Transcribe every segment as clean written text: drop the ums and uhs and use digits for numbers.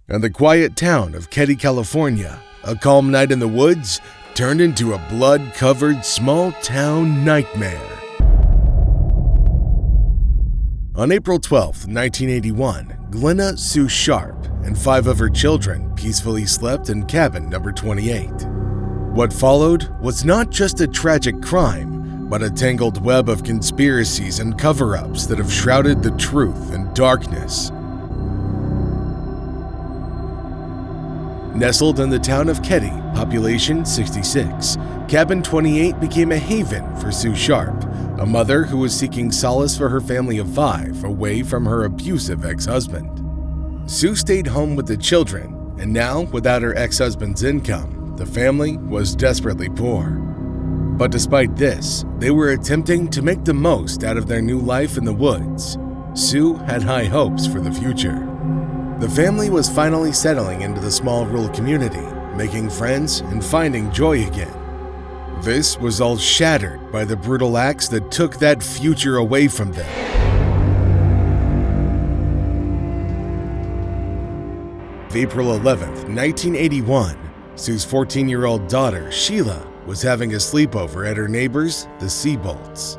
And the quiet town of Keddie, California, a calm night in the woods turned into a blood-covered small-town nightmare. On April 12, 1981, Glenna Sue Sharp and 5 of her children peacefully slept in cabin number 28. What followed was not just a tragic crime, but a tangled web of conspiracies and cover-ups that have shrouded the truth in darkness. Nestled in the town of Keddie, population 66, Cabin 28 became a haven for Sue Sharp, a mother who was seeking solace for her family of 5 away from her abusive ex-husband. Sue stayed home with the children, and now, without her ex-husband's income, the family was desperately poor. But despite this, they were attempting to make the most out of their new life in the woods. Sue had high hopes for the future. The family was finally settling into the small rural community, making friends and finding joy again. This was all shattered by the brutal acts that took that future away from them. April 11th, 1981, Sue's 14-year-old daughter, Sheila, was having a sleepover at her neighbors, the Seabolts.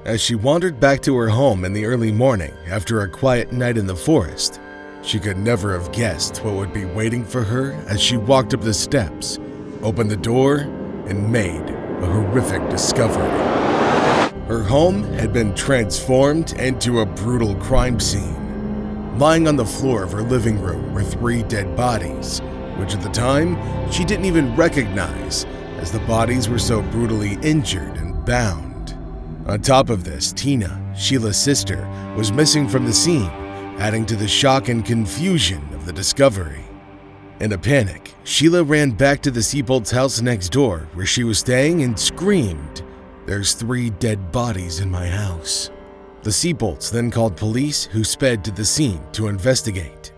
As she wandered back to her home in the early morning after a quiet night in the forest, she could never have guessed what would be waiting for her as she walked up the steps, opened the door, and made a horrific discovery. Her home had been transformed into a brutal crime scene. Lying on the floor of her living room were 3 dead bodies, which at the time she didn't even recognize, as the bodies were so brutally injured and bound. On top of this, Tina, Sheila's sister, was missing from the scene, adding to the shock and confusion of the discovery. In a panic, Sheila ran back to the Seabolts' house next door where she was staying and screamed, "There's 3 dead bodies in my house." The Seabolts then called police, who sped to the scene to investigate.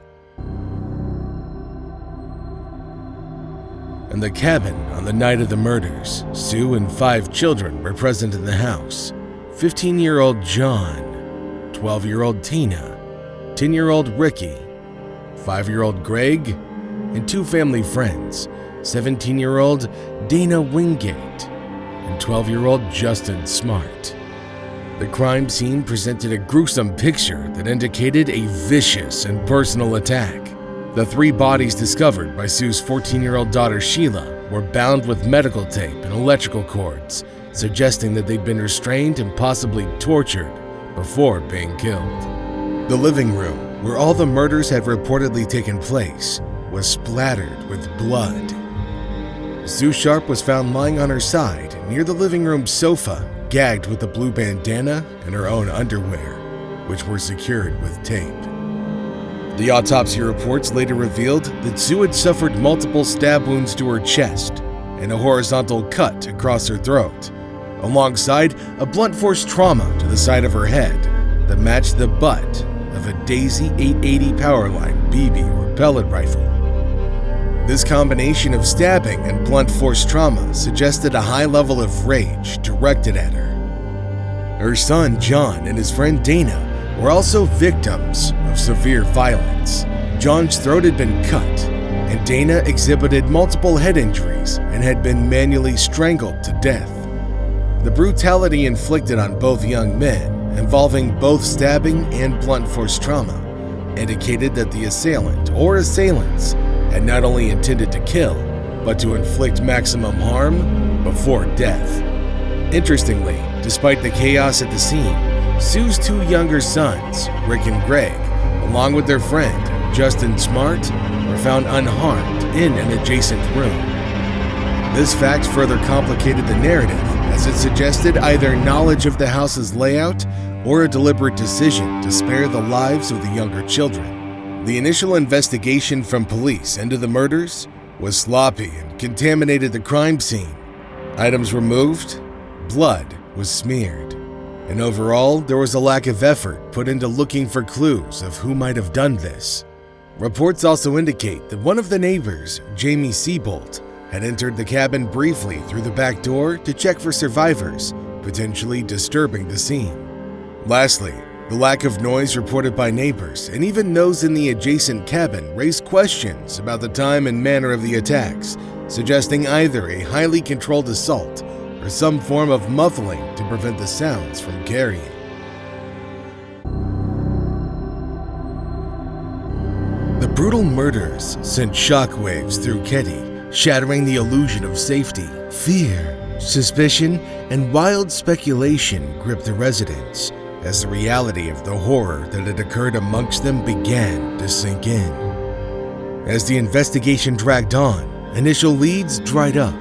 In the cabin on the night of the murders, Sue and 5 children were present in the house. 15-year-old John, 12-year-old Tina, 10-year-old Ricky, 5-year-old Greg, and 2 family friends, 17-year-old Dana Wingate and 12-year-old Justin Smart. The crime scene presented a gruesome picture that indicated a vicious and personal attack. The 3 bodies discovered by Sue's 14-year-old daughter Sheila were bound with medical tape and electrical cords, suggesting that they'd been restrained and possibly tortured before being killed. The living room, where all the murders had reportedly taken place, was splattered with blood. Sue Sharp was found lying on her side near the living room sofa, gagged with a blue bandana and her own underwear, which were secured with tape. The autopsy reports later revealed that Sue had suffered multiple stab wounds to her chest and a horizontal cut across her throat, alongside a blunt force trauma to the side of her head that matched the butt of a Daisy 880 Powerline BB or pellet rifle. This combination of stabbing and blunt force trauma suggested a high level of rage directed at her. Her son John and his friend Dana were also victims of severe violence. John's throat had been cut, and Dana exhibited multiple head injuries and had been manually strangled to death. The brutality inflicted on both young men, involving both stabbing and blunt force trauma, indicated that the assailant or assailants had not only intended to kill, but to inflict maximum harm before death. Interestingly, despite the chaos at the scene, Sue's 2 younger sons, Rick and Greg, along with their friend, Justin Smart, were found unharmed in an adjacent room. This fact further complicated the narrative, as it suggested either knowledge of the house's layout or a deliberate decision to spare the lives of the younger children. The initial investigation from police into the murders was sloppy and contaminated the crime scene. Items were moved, blood was smeared, and overall there was a lack of effort put into looking for clues of who might have done this. Reports also indicate that one of the neighbors, Jamie Seabolt, had entered the cabin briefly through the back door to check for survivors, potentially disturbing the scene. Lastly, The lack of noise reported by neighbors and even those in the adjacent cabin raised questions about the time and manner of the attacks, suggesting either a highly controlled assault or some form of muffling to prevent the sounds from carrying. The brutal murders sent shockwaves through Keddie, shattering the illusion of safety. Fear, suspicion, and wild speculation gripped the residents as the reality of the horror that had occurred amongst them began to sink in. As the investigation dragged on, initial leads dried up.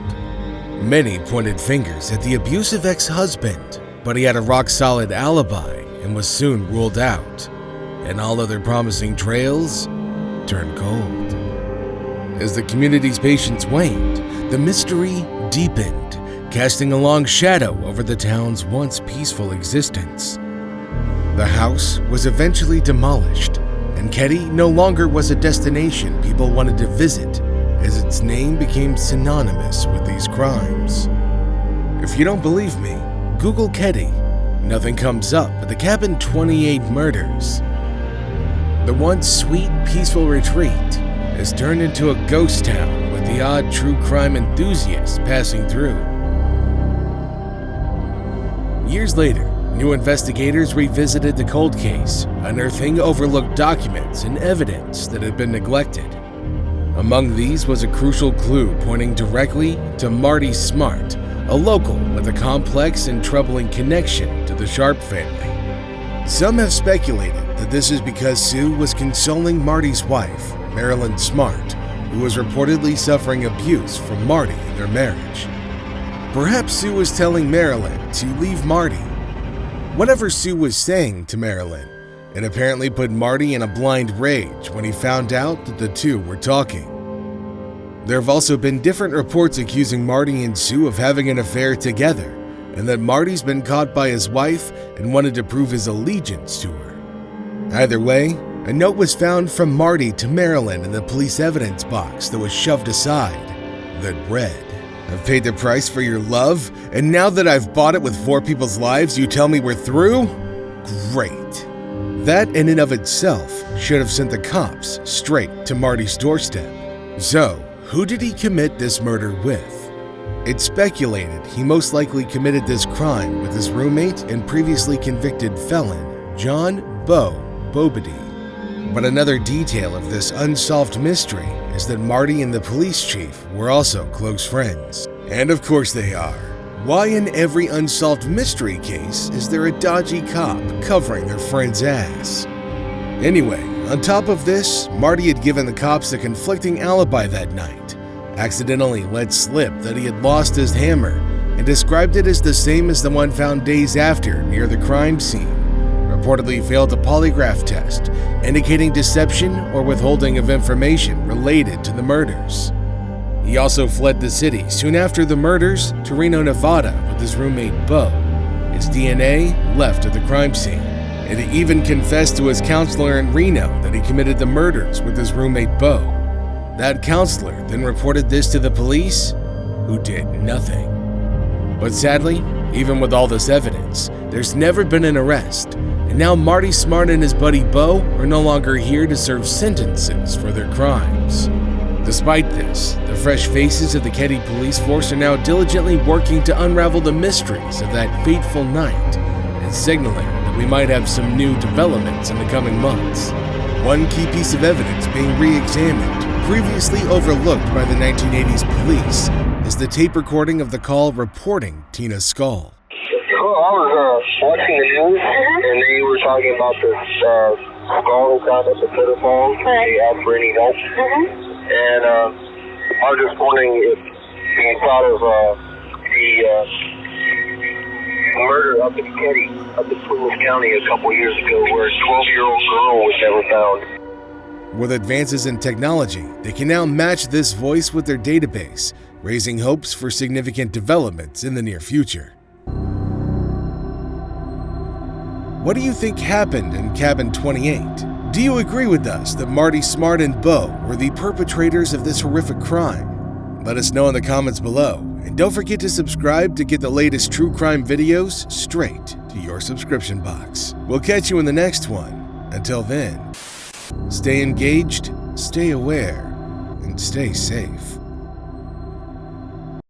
Many pointed fingers at the abusive ex-husband, but he had a rock-solid alibi and was soon ruled out, and all other promising trails turned cold. As the community's patience waned, the mystery deepened, casting a long shadow over the town's once peaceful existence. The house was eventually demolished, and Keddie no longer was a destination people wanted to visit, as its name became synonymous with these crimes. If you don't believe me, Google Keddie. Nothing comes up but the Cabin 28 murders. The once sweet, peaceful retreat has turned into a ghost town with the odd true crime enthusiasts passing through. Years later, new investigators revisited the cold case, unearthing overlooked documents and evidence that had been neglected. Among these was a crucial clue pointing directly to Marty Smart, a local with a complex and troubling connection to the Sharp family. Some have speculated that this is because Sue was consoling Marty's wife, Marilyn Smart, who was reportedly suffering abuse from Marty in their marriage. Perhaps Sue was telling Marilyn to leave Marty. Whatever Sue was saying to Marilyn, it apparently put Marty in a blind rage when he found out that the two were talking. There have also been different reports accusing Marty and Sue of having an affair together, and that Marty's been caught by his wife and wanted to prove his allegiance to her. Either way, a note was found from Marty to Marilyn in the police evidence box that was shoved aside that read, "I've paid the price for your love, and now that I've bought it with 4 people's lives, you tell me we're through? Great." That in and of itself should have sent the cops straight to Marty's doorstep. So, who did he commit this murder with? It's speculated he most likely committed this crime with his roommate and previously convicted felon, John Bo Bobedy. But another detail of this unsolved mystery is that Marty and the police chief were also close friends. And of course they are. Why in every unsolved mystery case is there a dodgy cop covering their friend's ass? Anyway, on top of this, Marty had given the cops a conflicting alibi that night, accidentally let slip that he had lost his hammer, and described it as the same as the one found days after near the crime scene. Reportedly failed a polygraph test, indicating deception or withholding of information related to the murders. He also fled the city soon after the murders to Reno, Nevada with his roommate Bo. His DNA left at the crime scene, and he even confessed to his counselor in Reno that he committed the murders with his roommate Bo. That counselor then reported this to the police, who did nothing. But sadly, even with all this evidence, there's never been an arrest, and now Marty Smart and his buddy Bo are no longer here to serve sentences for their crimes. Despite this, the fresh faces of the Keddie police force are now diligently working to unravel the mysteries of that fateful night and signaling that we might have some new developments in the coming months. One key piece of evidence being re-examined, previously overlooked by the 1980s police, is the tape recording of the call reporting Tina's skull. Oh, I was watching the news, and they were talking about this skull who got at the telephone. They asked for any help. And I was just wondering if you thought of the murder up in Keddie, up in Swift County a couple years ago, where a 12-year-old girl was never found. With advances in technology, they can now match this voice with their database, raising hopes for significant developments in the near future. What do you think happened in Cabin 28? Do you agree with us that Marty Smart and Bo were the perpetrators of this horrific crime? Let us know in the comments below, And don't forget to subscribe to get the latest true crime videos straight to your subscription box. We'll catch you in the next one. Until then, stay engaged, stay aware, and stay safe.